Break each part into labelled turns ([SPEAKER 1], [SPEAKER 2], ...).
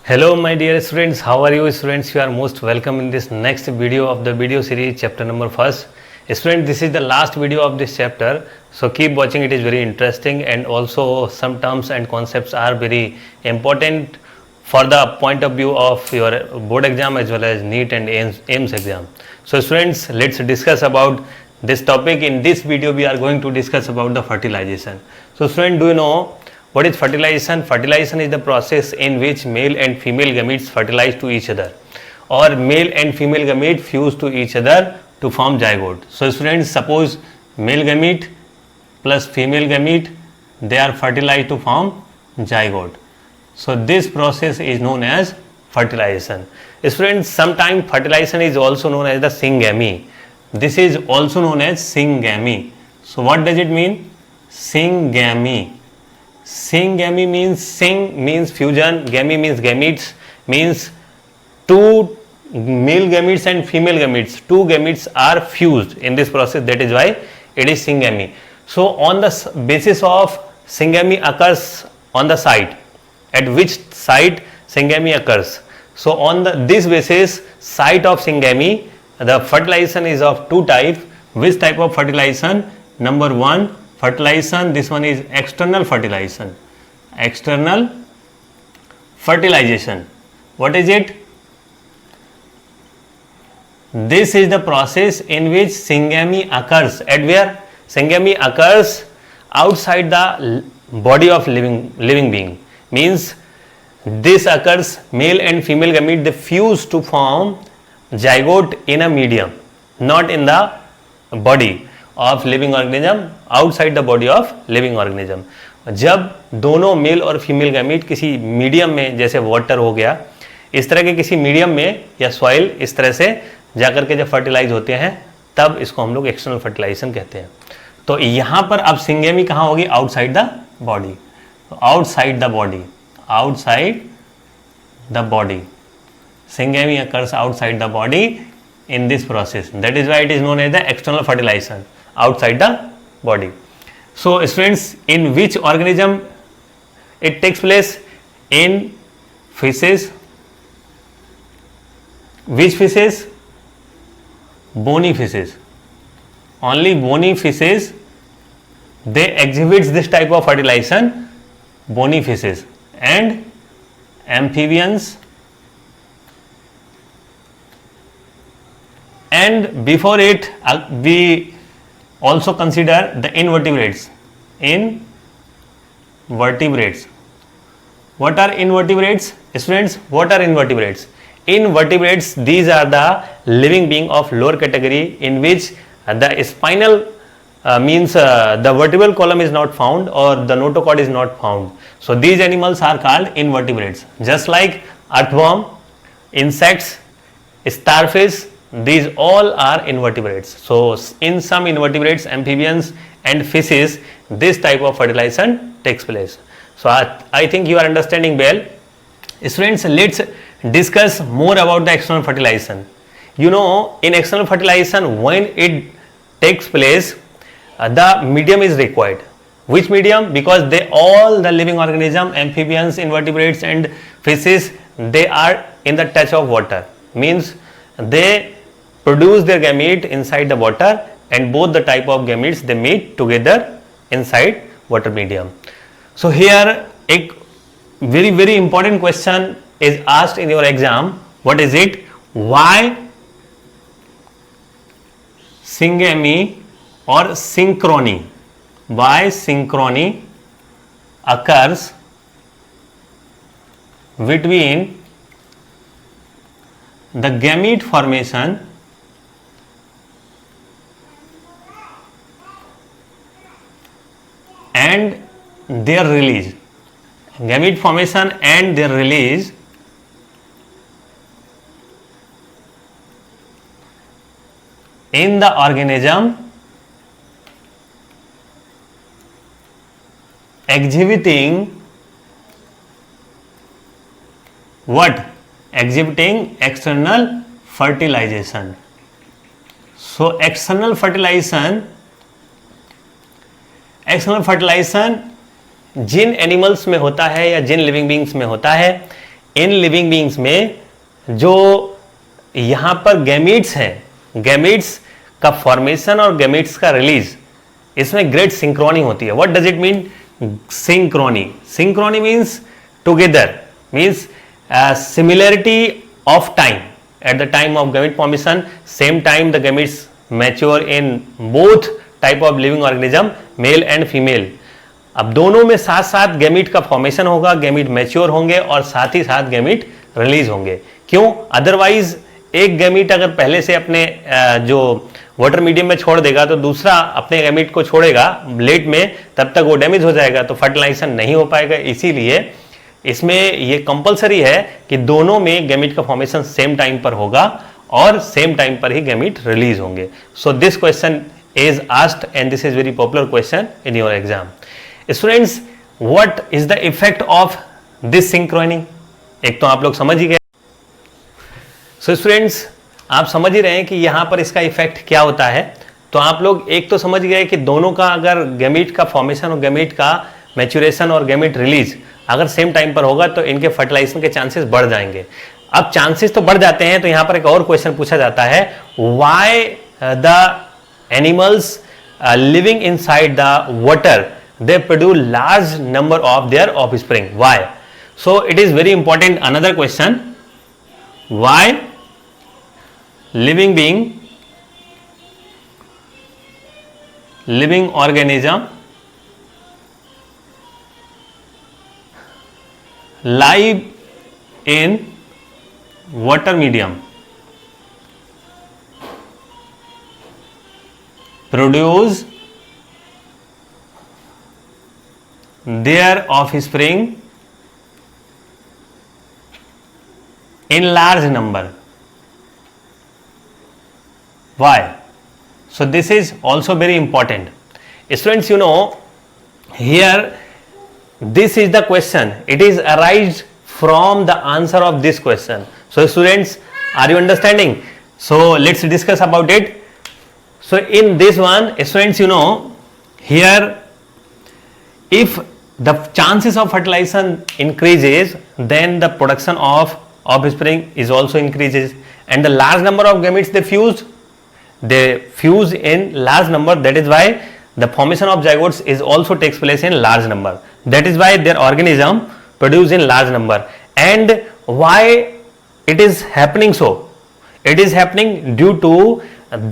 [SPEAKER 1] Hello my dear students, how are you students? You are most welcome in this next video of the video series chapter number 1st. Students, this is the last video of this chapter, so keep watching, it is very interesting and also some terms and concepts are very important for the point of view of your board exam as well as NEET and AIMS exam. So students, let's discuss about this topic. In this video we are going to discuss about the fertilization. So students, do you know what is fertilization? Fertilization is the process in which male and female gametes fertilize to each other, or male and female gamete fuse to each other to form zygote. So students, suppose male gamete plus female gamete, they are fertilized to form zygote. So this process is known as fertilization. Students, sometimes fertilization is also known as the syngamy. This is also known as syngamy. So what does it mean? Syngamy. Syngamy means, syng means fusion, gamy means gametes, means two male gametes and female gametes. Two gametes are fused in this process, that is why it is syngamy. So on the basis of syngamy occurs on the site, at which site syngamy occurs. So on this basis, site of syngamy, the fertilization is of two types. Which type of fertilization? Number one, fertilization, this one is external fertilization. External fertilization. What is it? This is the process in which syngamy occurs. At where? Syngamy occurs outside the body of living being. Means this occurs, male and female gamete, they fuse to form zygote in a medium, not in the body of living organism, outside the body of living organism. जब दोनों mail और female gamete किसी medium में, जैसे water हो गया, इस तरह के किसी मीडियम में या सॉइल, इस तरह से जाकर के जब फर्टिलाइज होते हैं, तब इसको हम लोग एक्सटर्नल फर्टिलाइजेशन कहते हैं. तो यहाँ पर अब सिंगेमी कहाँ होगी? Outside the body. Outside the body, outside the body. Syngamy occurs outside the body in this process. That is why it is known as the external fertilization, outside the body. So students, in which organism it takes place? In fishes. Which fishes? Bony fishes. Only bony fishes, they exhibit this type of fertilization. Bony fishes. And amphibians. And before it, we also consider the invertebrates. Invertebrates. What are invertebrates? Students, what are invertebrates? Invertebrates, these are the living being of lower category in which the spinal means the vertebral column is not found or the notochord is not found. So these animals are called invertebrates. Just like earthworm, insects, starfish, these all are invertebrates. So in some invertebrates, amphibians and fishes, this type of fertilization takes place. So I think you are understanding well. Students, let's discuss more about the external fertilization. You know, in external fertilization, when it takes place, the medium is required. Which medium? Because all the living organism, amphibians, invertebrates and fishes, they are in the touch of water. Means they produce their gamete inside the water, and both the type of gametes, they meet together inside water medium. So here a very important question is asked in your exam. What is it? Why syngamy or synchrony? Why synchrony occurs between the gamete formation and their release. Gamete formation and their release in the organism exhibiting what? Exhibiting external fertilization. So external fertilization Jin animals में होता है या जिन living beings में होता है, in living beings में जो यहां पर गैमीट्स हैं, गैमीट्स का फॉर्मेशन और गैमीट्स का रिलीज, इसमें ग्रेट सिंक्रोनी होती है. What does it mean Synchrony? Synchrony means together, means similarity of time. At the time of gamete formation, same time the gametes mature in both type of living organism, male and female. अब दोनों में साथ साथ gamete का formation होगा, gamete mature होंगे और साथ ही साथ गैमीट रिलीज होंगे. क्यों? अदरवाइज एक गैमीट अगर पहले से अपने जो वाटर मीडियम में छोड़ देगा तो दूसरा अपने गैमीट को छोड़ेगा लेट में, तब तक वो डैमेज हो जाएगा, तो फर्टिलाइजेशन नहीं हो पाएगा. इसीलिए इसमें ये कंपलसरी है कि दोनों में गैमीट का फॉर्मेशन सेम टाइम पर होगा और सेम टाइम पर ही गैमीट रिलीज होंगे. So this question is asked and this is very popular question in your exam. Students, what is the effect of this Synchrony? एक तो आप लोग समझ ही गए. सो स्टूडेंट्स, आप समझ ही रहे हैं कि यहां पर इसका इफेक्ट क्या होता है. तो आप लोग एक तो समझ गए कि दोनों का अगर गैमीट का फॉर्मेशन और गैमीट का मैच्योरेशन और गैमीट रिलीज अगर सेम टाइम पर होगा तो इनके फर्टिलाइजेशन के चांसेस बढ़ जाएंगे. अब चांसेस तो बढ़ जाते हैं, तो यहां पर एक और क्वेश्चन पूछा जाता है, why the animals living inside the water they produce large number of their offspring? Why? So it is very important. Another question, why living being, living organism live in water medium produce their offspring in large number? Why? So this is also very important. Students, you know, here this is the question. It is arised from the answer of this question. So students, are you understanding? So let's discuss about it. So in this one, students, you know, here if the chances of fertilization increases, then the production of offspring is also increases, and the large number of gametes they fuse in large number. That is why the formation of zygotes is also takes place in large number. That is why their organism produce in large number. And why it is happening so? It is happening due to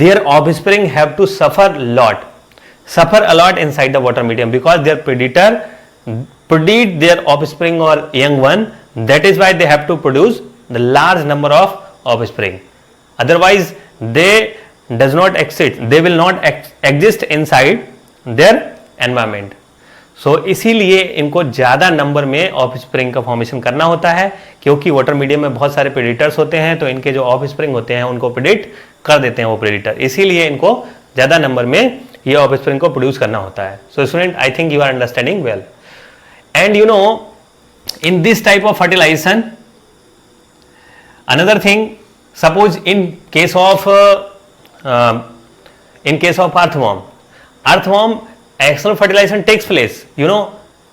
[SPEAKER 1] their offspring have to suffer a lot inside the water medium, because their predator predate their offspring or young one. That is why they have to produce the large number of offspring. Otherwise they does not exist, they will not exist inside their environment. So इसीलिए इनको ज़्यादा number में offspring का formation करना होता है, क्योंकि water medium में बहुत सारे प्रेडिटर्स होते हैं, तो इनके जो ऑफस्प्रिंग होते हैं उनको प्रेडिट कर देते हैं वो प्रेडिटर. इसीलिए इनको ज़्यादा नंबर में ये ऑफस्प्रिंग को प्रोड्यूस करना होता है. So student, I think you are understanding well. And you know, in this type of fertilisation, another thing, suppose in case of earthworm, external fertilization takes place. You know,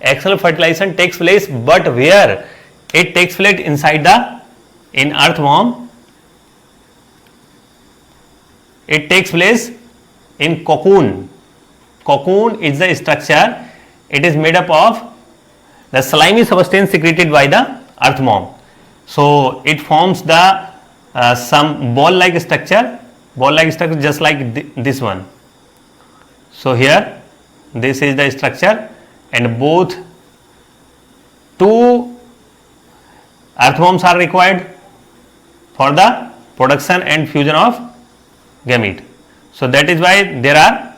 [SPEAKER 1] external fertilization takes place, but where it takes place inside in earthworm, it takes place in cocoon. Cocoon is the structure. It is made up of the slimy substance secreted by the earthworm. So it forms the some ball-like structure just like this one. So here this is the structure, and both two earthworms are required for the production and fusion of gamete. So that is why there are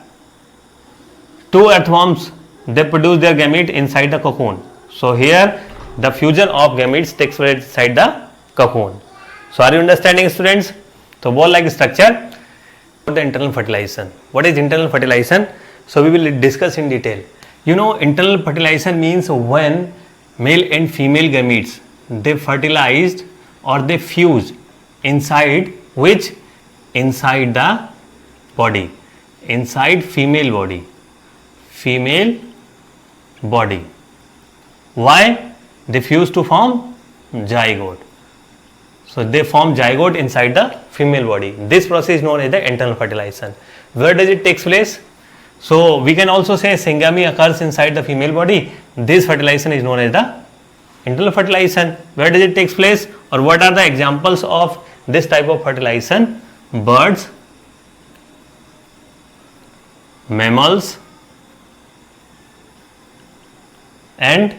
[SPEAKER 1] two earthworms, they produce their gamete inside the cocoon. So here the fusion of gametes takes place inside the cocoon. So are you understanding, students? So ball-like structure. The internal fertilization. What is internal fertilization? So we will discuss in detail. You know, internal fertilization means when male and female gametes, they fertilized or they fuse inside which? Inside the body, inside female body. Why? They fuse to form zygote. So they form zygote inside the female body. This process is known as the internal fertilization. Where does it take place? So we can also say syngamy occurs inside the female body. This fertilization is known as the internal fertilization. Where does it take place, or what are the examples of this type of fertilization? Birds, mammals, and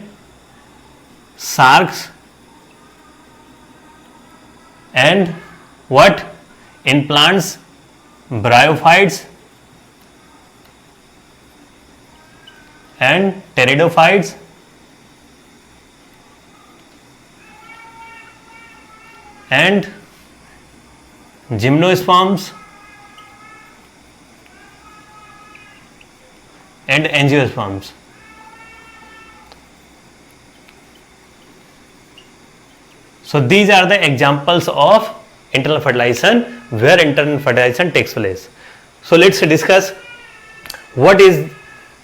[SPEAKER 1] sharks, and what? In plants, bryophytes and pteridophytes, and gymnosperms and angiosperms. So these are the examples of internal fertilization, where internal fertilization takes place. So let's discuss what is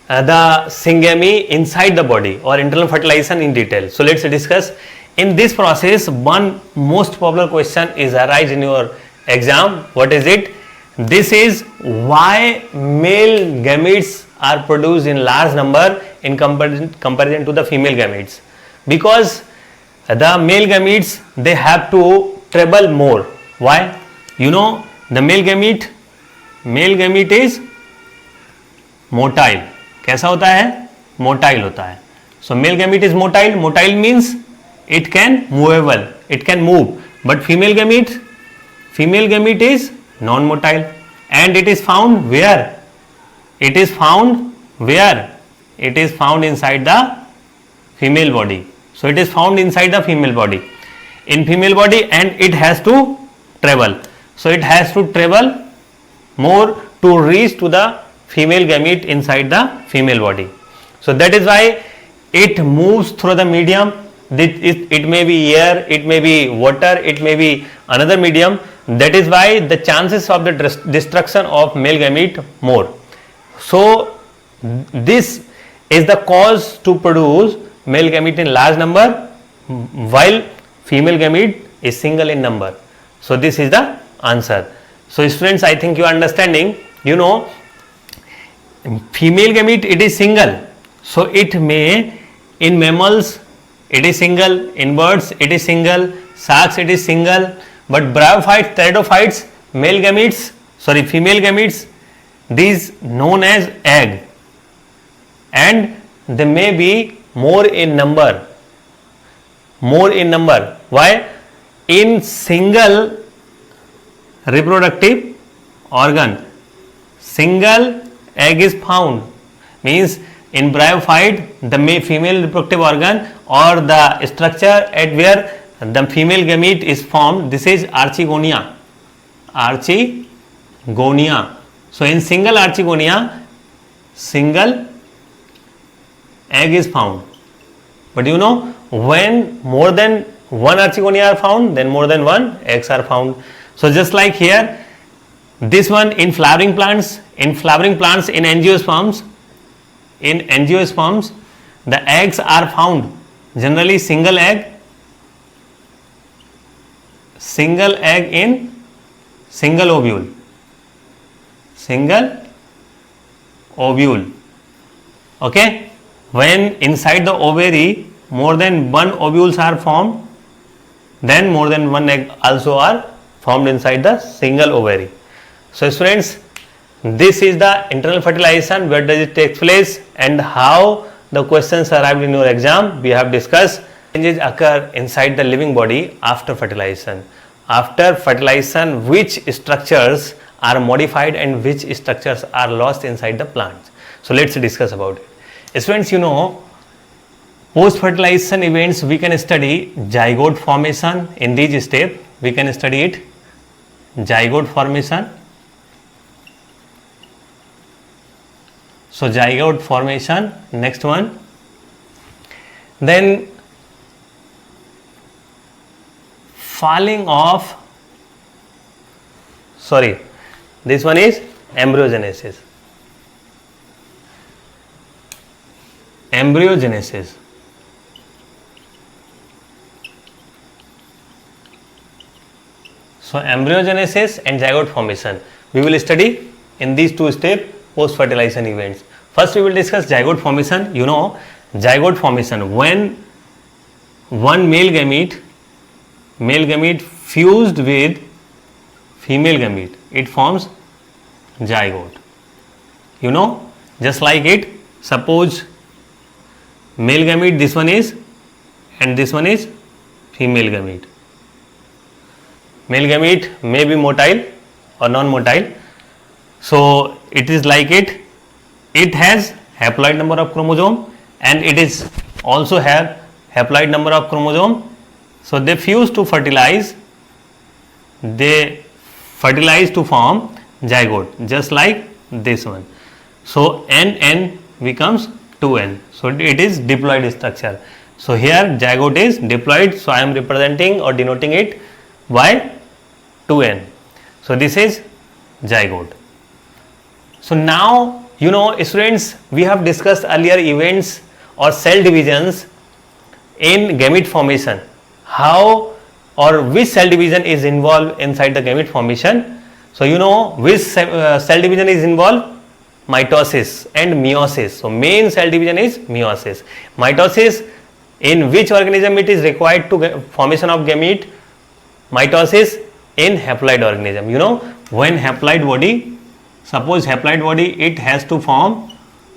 [SPEAKER 1] the syngamy inside the body or internal fertilization in detail. So let's discuss. In this process, one most popular question is arise in your exam. What is it? This is why male gametes are produced in large number in comparison to the female gametes. Because the male gametes, they have to travel more. Why? You know, the male gamete is motile. कैसा होता है? Motile होता है. So male gamete is motile. Motile means it can movable, it can move. But female gamete is non-motile, and it is found where? It is found where? It is found inside the female body. So it is found inside the female body. In female body, and it has to travel. So it has to travel more to reach to the female gamete inside the female body. So that is why it moves through the medium. It may be air, it may be water, it may be another medium. That is why the chances of the destruction of male gamete more. So this is the cause to produce male gamete in large number, while female gamete is single in number. So this is the answer. So students, I think you are understanding. You know, female gamete, it is single. So it may, in mammals it is single, in birds it is single, sharks it is single, but bryophytes, pteridophytes, female gametes, these known as egg, and they may be more in number. Why? In single reproductive organ, single egg is found. Means in bryophyte, the female reproductive organ or the structure at where the female gamete is formed, this is archegonia. So in single archegonia, single egg is found. But you know, when more than one archegonia are found, then more than one eggs are found. So just like here, this one in flowering plants, in angiosperms, the eggs are found. Generally single egg in single ovule. Okay. When inside the ovary more than one ovules are formed, then more than one egg also are formed inside the single ovary. So students, this is the internal fertilization, where does it take place and how the questions arrived in your exam. We have discussed. Changes occur inside the living body after fertilization. After fertilization, which structures are modified and which structures are lost inside the plants. So let's discuss about it. Students, you know, post fertilization events, we can study zygote formation. In these steps we can study it, zygote formation. So zygote formation, next one. Then falling off, this one is embryogenesis. So embryogenesis and zygote formation we will study in these two steps post fertilization events. First we will discuss zygote formation. You know, zygote formation, when one male gamete fused with female gamete, it forms zygote. You know, just like it, suppose male gamete this one is and this one is female gamete. Male gamete may be motile or non-motile. So it is like it has haploid number of chromosome and it is also have haploid number of chromosome. So they fuse to fertilize, they fertilize to form zygote, just like this one. So N becomes 2N. So it is diploid structure. So here zygote is diploid. So I am representing or denoting it by 2N. So this is zygote. So now, you know, students, we have discussed earlier events or cell divisions in gamete formation. How or which cell division is involved inside the gamete formation? So you know which cell division is involved? Mitosis and meiosis. So main cell division is meiosis. Mitosis, in which organism it is required to get formation of gamete? Mitosis in haploid organism. You know, when haploid body, suppose haploid body, it has to form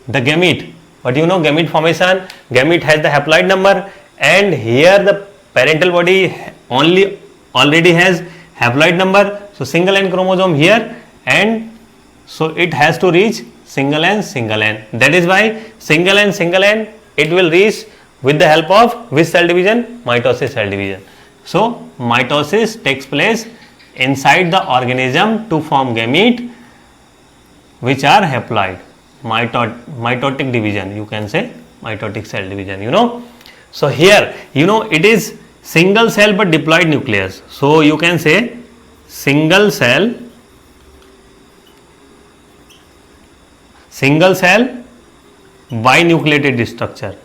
[SPEAKER 1] the gamete. But you know, gamete formation, gamete has the haploid number, and here the parental body already has haploid number. So single N chromosome here, and so it has to reach single N. That is why single N it will reach with the help of which cell division? Mitosis cell division. So mitosis takes place inside the organism to form gamete, which are haploid. Mitotic division, you can say mitotic cell division, you know. So here, you know, it is single cell but diploid nucleus. So you can say single cell binucleated structure,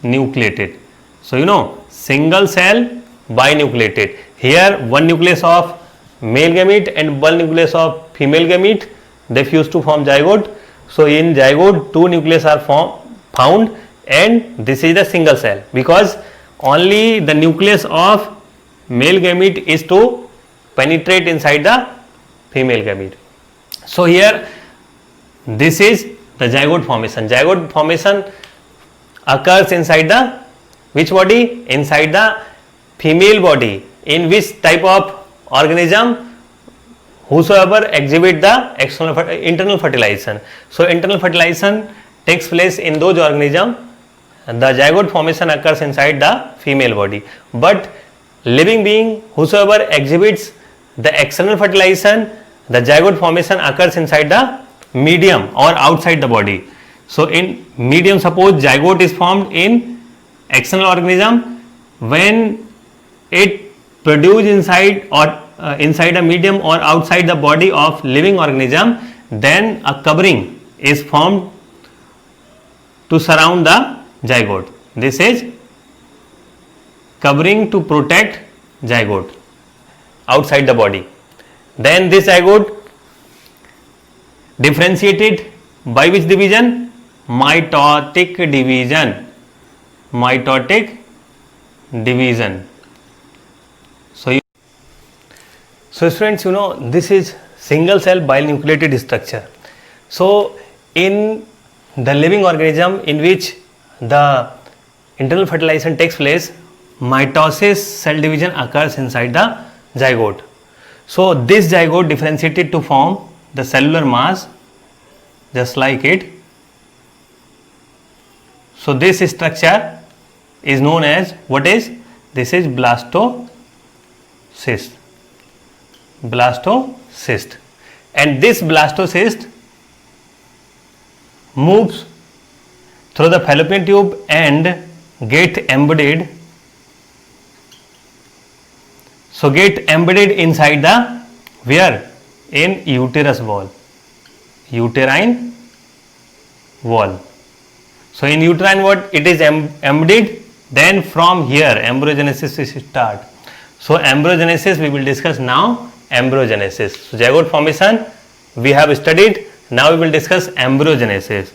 [SPEAKER 1] binucleated. So you know, single cell binucleated. Here one nucleus of male gamete and one nucleus of female gamete, they fuse to form zygote. So in zygote two nucleus are found, and this is the single cell, because only the nucleus of male gamete is to penetrate inside the female gamete. So here this is the zygote formation. Zygote formation occurs inside the which body? Inside the female body. In which type of organism? Whosoever exhibit the internal fertilization. So internal fertilization takes place in those organisms. The zygote formation occurs inside the female body. But living being whosoever exhibits the external fertilization, the zygote formation occurs inside the medium or outside the body. So in medium, suppose zygote is formed in external organism, when it produce inside or inside a medium or outside the body of living organism, then a covering is formed to surround the zygote. This is covering to protect zygote outside the body. Then this zygote differentiated by which division? Mitotic division. Mitotic division. So students, you know, this is single cell binucleated structure. So in the living organism in which the internal fertilization takes place, mitosis cell division occurs inside the zygote. So this zygote differentiated to form the cellular mass, just like it. So this structure is known as, what is? This is blastocyst. Blastocyst. And this blastocyst moves through the fallopian tube and get embedded. So get embedded inside the where? In uterus wall. Uterine wall. So in uterine wall it is embedded. Then from here embryogenesis is start. So embryogenesis we will discuss now. Embryogenesis. So zygote formation we have studied. Now we will discuss embryogenesis.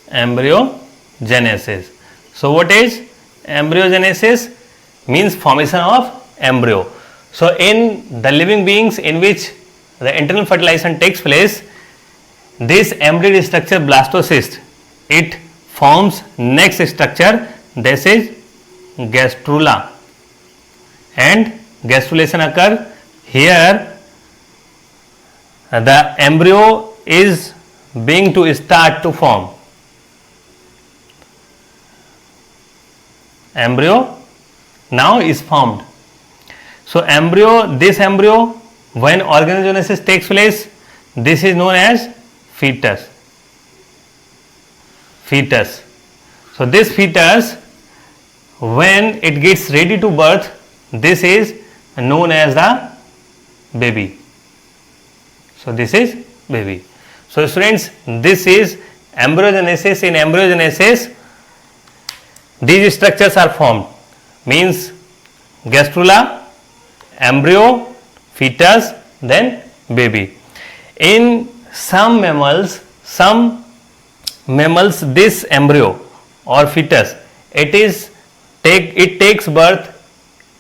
[SPEAKER 1] Embryogenesis. So what is embryogenesis? Means formation of embryo. So in the living beings in which the internal fertilization takes place, this embryonic structure blastocyst, it forms next structure. This is gastrula, and gastrulation occur here. The embryo is being to start to form. Embryo now is formed. So embryo, this embryo, when organogenesis takes place, this is known as fetus. Fetus. So this fetus, when it gets ready to birth, this is known as the baby. So this is baby. So students, this is embryogenesis. In embryogenesis, these structures are formed. Means gastrula, embryo, fetus, then baby. In some mammals, this embryo or fetus, it takes birth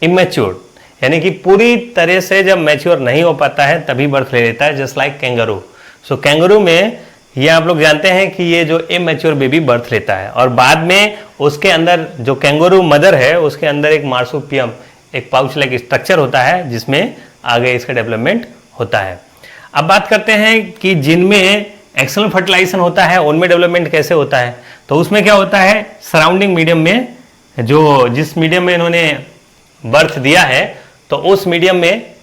[SPEAKER 1] immature, यानी कि पूरी तरह से जब mature नहीं हो पाता है तभी बर्थ ले लेता है, जस्ट लाइक कैंगरू. सो कैंगरू में ये आप लोग जानते हैं कि ये जो इमेच्योर बेबी बर्थ लेता है और बाद में उसके अंदर जो कैंगरू मदर है उसके अंदर एक मार्सुपियम, एक पाउच लाइक स्ट्रक्चर होता है जिसमें आगे इसका डेवलपमेंट होता है. अब बात करते हैं कि जिनमें एक्सटर्नल फर्टिलाइजेशन होता है उनमें डेवलपमेंट कैसे होता है. तो उसमें क्या होता है, सराउंडिंग मीडियम में जिस मीडियम में इन्होंने बर्थ दिया है तो उस मीडियम में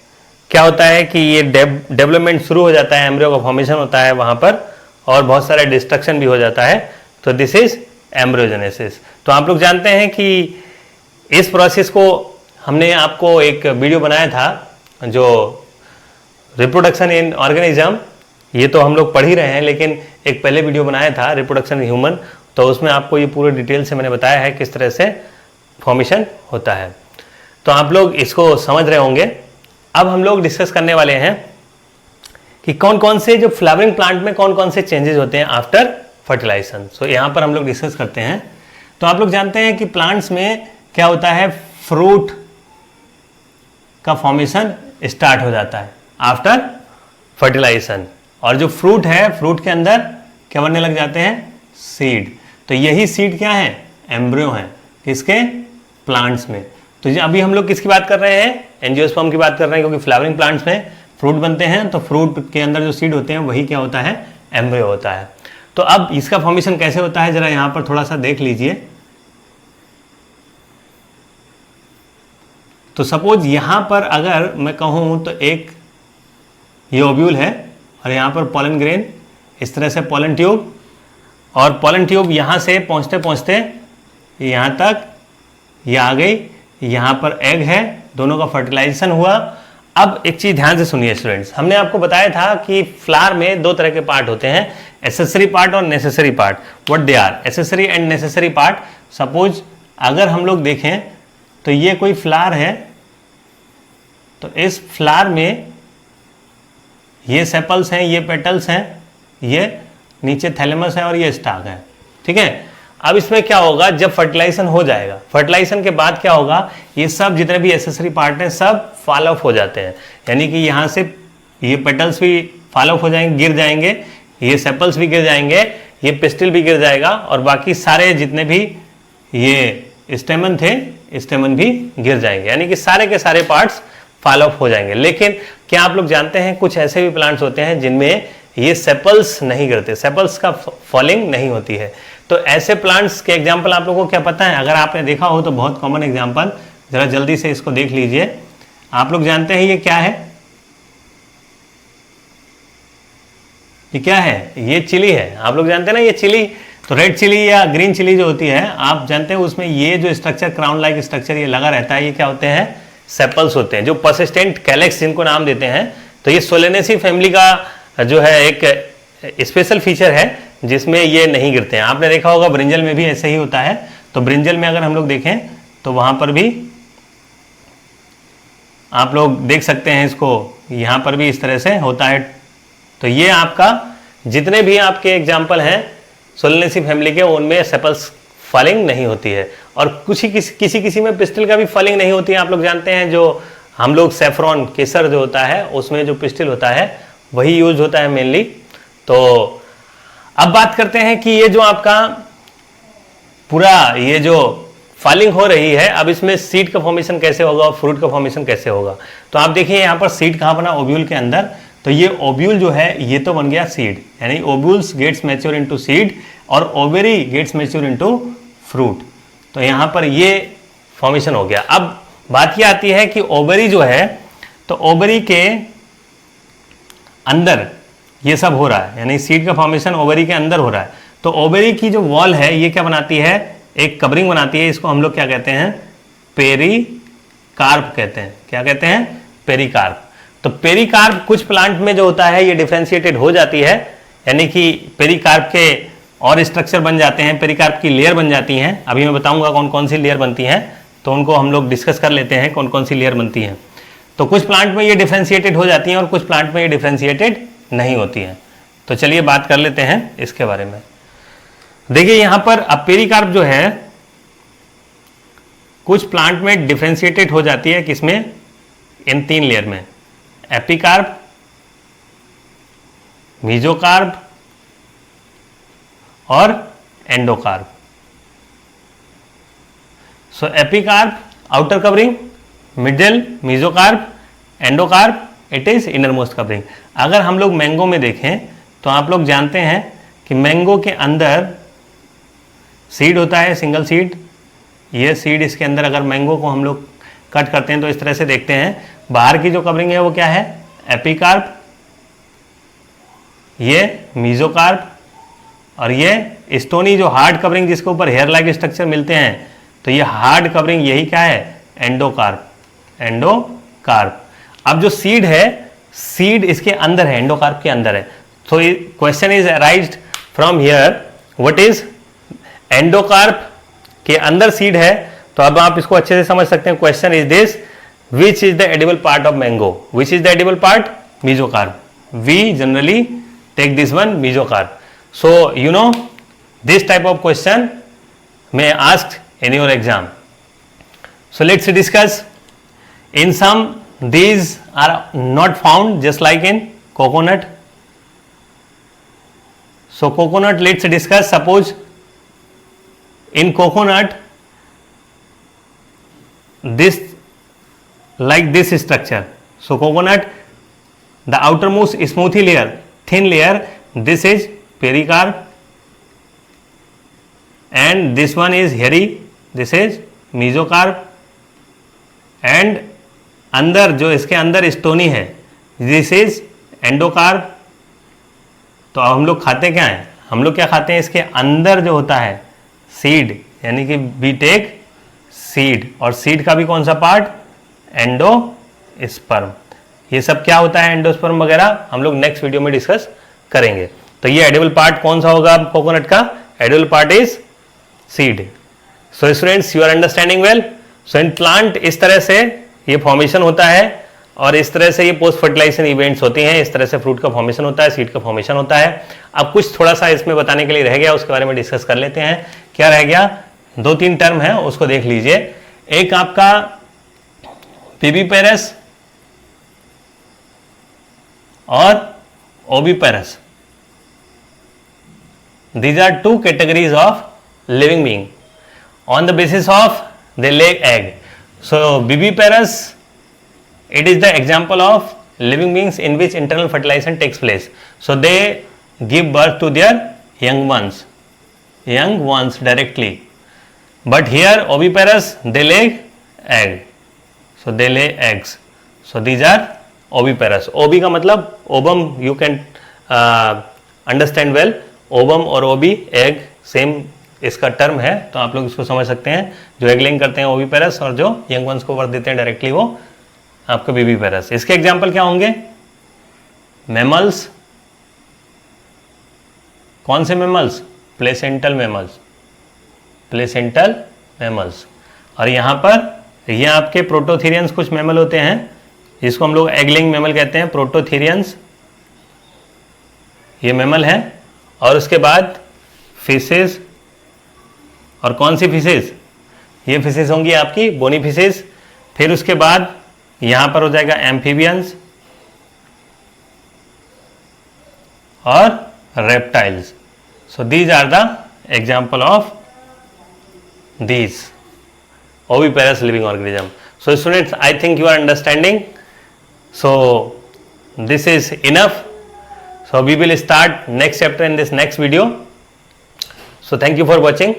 [SPEAKER 1] क्या होता है कि ये डेवलपमेंट शुरू हो जाता है, एम्ब्रियो का फॉर्मेशन होता है वहाँ पर और बहुत सारा डिस्ट्रक्शन भी हो जाता है. तो दिस इज एम्ब्रियोजेनेसिस. तो आप लोग जानते हैं कि इस प्रोसेस को हमने आपको एक वीडियो बनाया था जो रिप्रोडक्शन इन ऑर्गेनिज्म, ये तो हम लोग पढ़ ही रहे हैं, लेकिन एक पहले वीडियो बनाया था रिप्रोडक्शन इन ह्यूमन, तो उसमें आपको ये पूरे डिटेल से मैंने बताया है किस तरह से फॉर्मेशन होता है. तो आप लोग इसको समझ रहे होंगे. अब हम लोग डिस्कस करने वाले हैं कि कौन कौन से जो फ्लावरिंग प्लांट में कौन कौन से चेंजेस होते हैं आफ्टर फर्टिलाइजेशन. सो यहाँ पर हम लोग डिस्कस करते हैं. तो आप लोग जानते हैं कि प्लांट्स में क्या होता है, फ्रूट का फॉर्मेशन स्टार्ट हो जाता है आफ्टर फर्टिलाइजेशन, और जो फ्रूट है, फ्रूट के अंदर क्या बनने लग जाते हैं, सीड. तो यही सीड क्या है, एम्ब्रियो है, किसके, प्लांट्स में. तो अभी हम लोग किसकी बात कर रहे हैं, एंजियोस्पर्म की बात कर रहे हैं, क्योंकि फ्लावरिंग प्लांट्स में फ्रूट बनते हैं तो फ्रूट के अंदर जो सीड होते हैं वही क्या होता है, एम्ब्रियो होता है. तो अब इसका फॉर्मेशन कैसे होता है जरा यहाँ पर थोड़ा सा देख लीजिए. तो सपोज यहाँ पर अगर मैं कहूँ तो एक ये ओव्यूल है और यहाँ पर पॉलन ग्रेन, इस तरह से पॉलन ट्यूब, और पॉलन ट्यूब यहाँ से पहुँचते पहुँचते यहाँ तक ये आ गई, यहाँ पर एग है, दोनों का फर्टिलाइजेशन हुआ. अब एक चीज़ ध्यान से सुनिए स्टूडेंट्स, हमने आपको बताया था कि फ्लावर में दो तरह के पार्ट होते हैं, एसेसरी पार्ट और necessary part. What they are, accessory and necessary part. Suppose अगर हम लोग देखें तो ये कोई फ्लावर है, तो इस फ्लावर में ये सेपल्स हैं, ये पेटल्स हैं, ये नीचे थैलेमस है और ये स्टाक है. ठीक है. अब इसमें क्या होगा, जब फर्टिलाइजेशन हो जाएगा, फर्टिलाइजेशन के बाद क्या होगा, ये सब जितने भी एसेसरी पार्ट हैं सब फॉल ऑफ हो जाते हैं, यानी कि यहाँ से ये पेटल्स भी फॉल ऑफ हो जाएंगे, गिर जाएंगे, ये सेपल्स भी गिर जाएंगे, ये पिस्टिल भी गिर जाएगा, और बाकी सारे जितने भी ये स्टेमन थे, स्टेमन भी गिर जाएंगे, यानी कि सारे के सारे पार्ट्स फॉल ऑफ हो जाएंगे. लेकिन क्या आप लोग जानते हैं कुछ ऐसे भी प्लांट्स होते हैं जिनमें ये सेपल्स नहीं गिरते, सेपल्स का फॉलिंग नहीं होती है. तो ऐसे प्लांट्स के एग्जाम्पल आप लोगों को क्या पता है, अगर आपने देखा हो तो बहुत कॉमन एग्जाम्पल, जरा जल्दी से इसको देख लीजिए. आप लोग जानते हैं ये क्या है, ये क्या है, ये चिली है. आप लोग जानते हैं ना ये चिली, तो रेड चिली या ग्रीन चिली जो होती है, आप जानते हैं उसमें ये जो स्ट्रक्चर, क्राउन लाइक स्ट्रक्चर ये लगा रहता है, ये क्या होते हैं, सेपल्स होते हैं, जो परसिस्टेंट कैलेक्स जिनको नाम देते हैं. तो ये सोलेनेसी फैमिली का जो है एक स्पेशल फीचर है जिसमें ये नहीं गिरते हैं. आपने देखा होगा ब्रिंजल में भी ऐसे ही होता है. तो ब्रिंजल में अगर हम लोग देखें तो वहाँ पर भी आप लोग देख सकते हैं इसको, यहाँ पर भी इस तरह से होता है। तो ये आपका जितने भी आपके एग्जाम्पल हैं सोलेनेसी फैमिली के, उनमें सेपल्स फॉलिंग नहीं होती है। और कुछ ही किसी में पिस्टिल का भी फॉलिंग नहीं होती है। आप लोग जानते हैं जो हम लोग सेफ्रॉन केसर जो होता है उसमें जो पिस्टिल होता है वही यूज होता है मेनली। तो अब बात करते हैं कि ये जो आपका पूरा ये जो फॉलिंग हो रही है, अब इसमें सीड का फॉर्मेशन कैसे होगा और फ्रूट का फॉर्मेशन कैसे होगा। तो आप देखिए यहाँ पर सीड कहाँ बना, ओव्यूल के अंदर। तो ये ओव्यूल जो है ये तो बन गया सीड, यानी ovules gets mature into seed और ovary gets mature into fruit. तो यहाँ पर ये फॉर्मेशन हो गया। अब बात ये आती है कि ओवरी जो है, तो ओवरी के अंदर ये सब हो रहा है, यानी सीड का फॉर्मेशन ओवरी के अंदर हो रहा है। तो ओवरी की जो वॉल है ये क्या बनाती है, एक कवरिंग बनाती है। इसको हम लोग क्या कहते हैं, पेरिकार्प कहते हैं। क्या कहते हैं, पेरिकार्प। तो पेरिकार्प कुछ प्लांट में जो होता है ये डिफ्रेंशिएटेड हो जाती है, यानी कि पेरिकार्प के और स्ट्रक्चर बन जाते हैं, पेरिकार्प की लेयर बन जाती हैं। अभी मैं बताऊंगा कौन कौन सी लेयर बनती हैं, तो उनको हम लोग डिस्कस कर लेते हैं कौन कौन सी लेयर बनती हैं। तो कुछ प्लांट में ये डिफ्रेंशिएटेड हो जाती हैं और कुछ प्लांट में ये डिफ्रेंशिएटेड नहीं होती हैं। तो चलिए बात कर लेते हैं इसके बारे में। देखिए यहाँ पर अब पेरिकार्प जो है कुछ प्लांट में डिफ्रेंशिएटेड हो जाती है, किसमें, इन 3 लेयर में, एपिकार्प, मीजोकार्प और endocarp. So epicarp outer covering, middle mesocarp, endocarp it is inner most covering. अगर हम लोग मैंगो में देखें तो आप लोग जानते हैं कि मैंगो के अंदर सीड होता है, सिंगल सीड। ये सीड इसके अंदर, अगर मैंगो को हम लोग कट करते हैं तो इस तरह से देखते हैं, बाहर की जो कवरिंग है वो क्या है, एपिकार्प, ये मीजोकार्प और ये स्टोनी जो हार्ड कवरिंग जिसके ऊपर हेयर लाइक स्ट्रक्चर मिलते हैं, तो ये हार्ड कवरिंग यही क्या है, एंडोकार्प। एंडोकार्प। अब जो सीड है, सीड इसके अंदर है, एंडोकार्प के अंदर है। तो question is arised from here, what is endocarp के अंदर सीड है। तो अब आप इसको अच्छे से समझ सकते हैं। Question is this, which is the edible part of mango, which is the edible part, mesocarp. We generally take this one, mesocarp. So you know this type of question may asked in your exam. So let's discuss. In some these are not found, just like in coconut. So coconut, let's discuss. Suppose in coconut this like this structure. So coconut, the outermost smoothy layer, thin layer, this is pericarp and this one is hairy, this is mesocarp and अंदर जो इसके अंदर stony है this is endocarp. तो अब हम लोग खाते क्या हैं, हम लोग क्या खाते हैं, इसके अंदर जो होता है सीड, यानी कि वी टेक सीड, और सीड का भी कौन सा पार्ट, एंडोस्पर्म। ये सब क्या होता है, एंडोस्पर्म वगैरह हम लोग नेक्स्ट वीडियो में डिस्कस करेंगे। तो ये एडिबल पार्ट कौन सा होगा कोकोनट का, edible part is seed. So students you are understanding well. So in plant इस तरह से ये फॉर्मेशन होता है और इस तरह से ये पोस्ट फर्टिलाइजेशन इवेंट्स होते हैं, इस तरह से फ्रूट का फॉर्मेशन होता है, सीड का फॉर्मेशन होता है। अब कुछ थोड़ा सा इसमें बताने के लिए रह गया, उसके बारे में डिस्कस कर लेते हैं। क्या रह गया, 2-3 टर्म है उसको देख लीजिए। एक आपका विविपेरस और oviparous, these are 2 categories of living being on the basis of they lay egg. So viviparous, it is the example of living beings in which internal fertilization takes place. So they give birth to their young ones directly. But here oviparous, they lay egg. So they lay eggs. So these are oviparous. Ovi का मतलब ovum, you can understand well. ओबम और ओबी egg same इसका term है, तो आप लोग इसको समझ सकते हैं। जो एग लेइंग करते हैं ओविपेरस और जो यंग वंस को बर्थ देते हैं डायरेक्टली वो आपके विविपेरस। इसके एग्जांपल क्या होंगे, मैमल्स। कौन से mammals, placental mammals. Placental mammals. और यहाँ पर ये आपके प्रोटोथीरियंस कुछ मैमल होते हैं, जिसको हम लोग एगलिंग मैमल कहते हैं। प्रोटोथीरियंस ये मैमल है। और उसके बाद फिशेस, और कौन सी फिशेस? ये फिशेस होंगी आपकी बोनी फिशेस। फिर उसके बाद यहाँ पर हो जाएगा एम्फीबियंस और reptiles. So these are the example of these oviparous living organism. So students, I think you are understanding. So this is enough. So we will start next chapter in this next video. So thank you for watching.